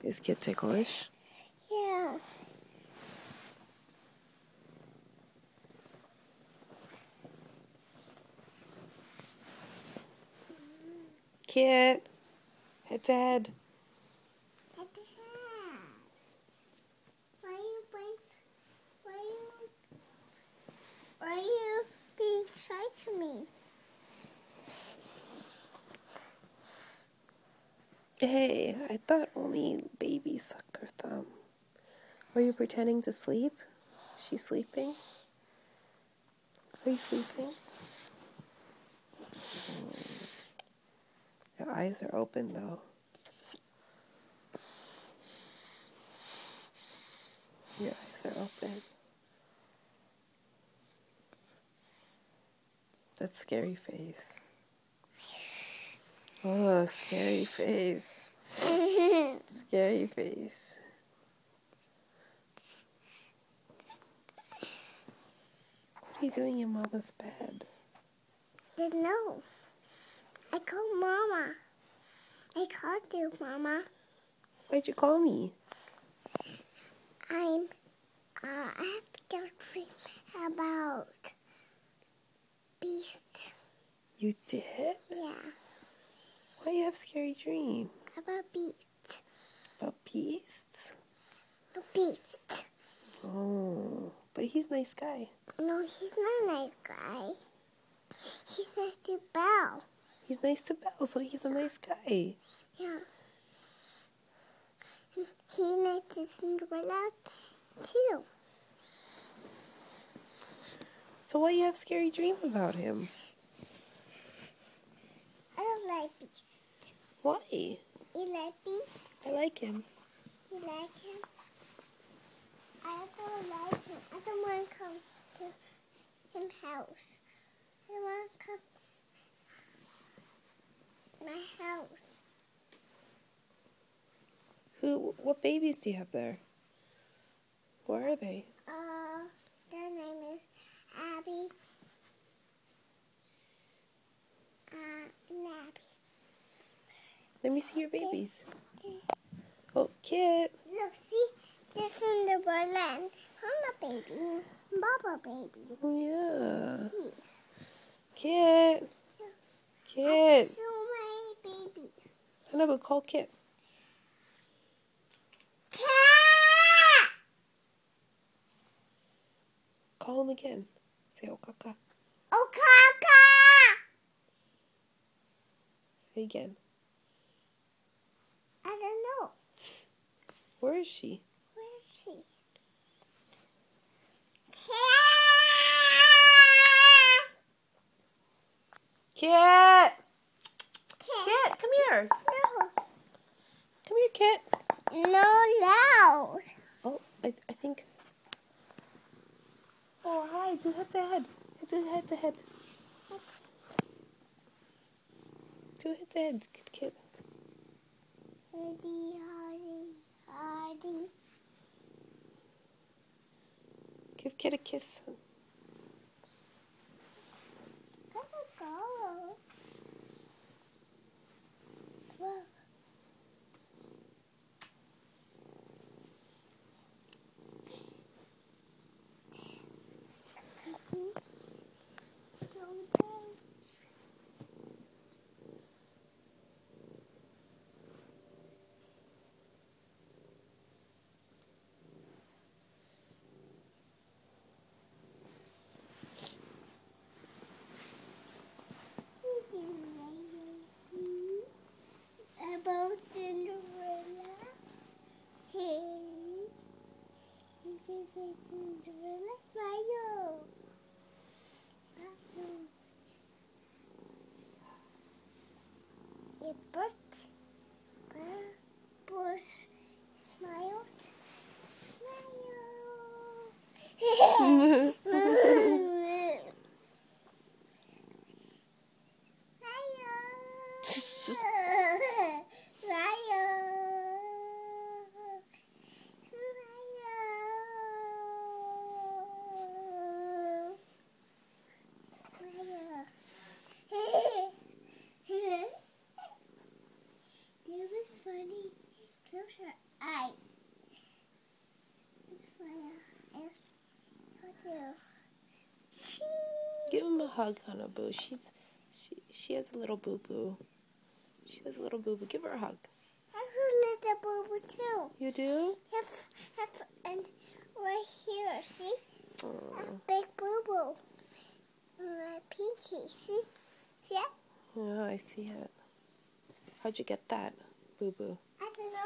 Is Kit ticklish? Yeah. Kit, head to head. At the head. Why are you being shy to me? Hey, I thought only babies suck their thumb. Were you pretending to sleep? Is she sleeping? Are you sleeping? Your eyes are open though. Your eyes are open. That scary face. Oh, scary face. Scary face. What are you doing in Mama's bed? Didn't know. I called Mama. I called you, Mama. Why'd you call me? I have to go dream about beasts. You did? Yeah, Why do you have scary dreams? about beasts. About beasts? The beast. Oh, but he's a nice guy. No, he's not a nice guy. He's nice to Belle. He's nice to Belle, so he's a nice guy. Yeah. He's nice to Cinderella, too. So why do you have scary dreams about him? I don't like beasts. Why? You like beasts? I like him. You like him? I don't like him. I don't want to come to his house. I don't want to come to my house. What babies do you have there? Where are they? Their name is Abby. And Abby. Let me see your babies. Okay. Oh, Kit. Look, see? This Cinderella and Hannah baby. Baba baby. Oh, yeah. Please. Kit. I Kit. have so many babies. I know, but call Kit. Cat! Call him again. Say, oh, kaka. Oh, Kaka! Say again. I don't know. Where is she? Where is she? Kit! Cat! Kit, come here. No. Come here, Kit. No loud. Oh, I think. Oh, hi. Do head to head. Do head to head. Do head to head, Kit. Hardy. Give Kit a kiss. Gotta go. Well, She. Give him a hug, Hannah Boo. She has a little boo boo. She has a little boo boo. Give her a hug. I have a little boo-boo too. You do? Yep, and right here, see? Oh. A big boo-boo. My pinky, see? See it? Yeah, I see it. How'd you get that, boo boo? I don't know.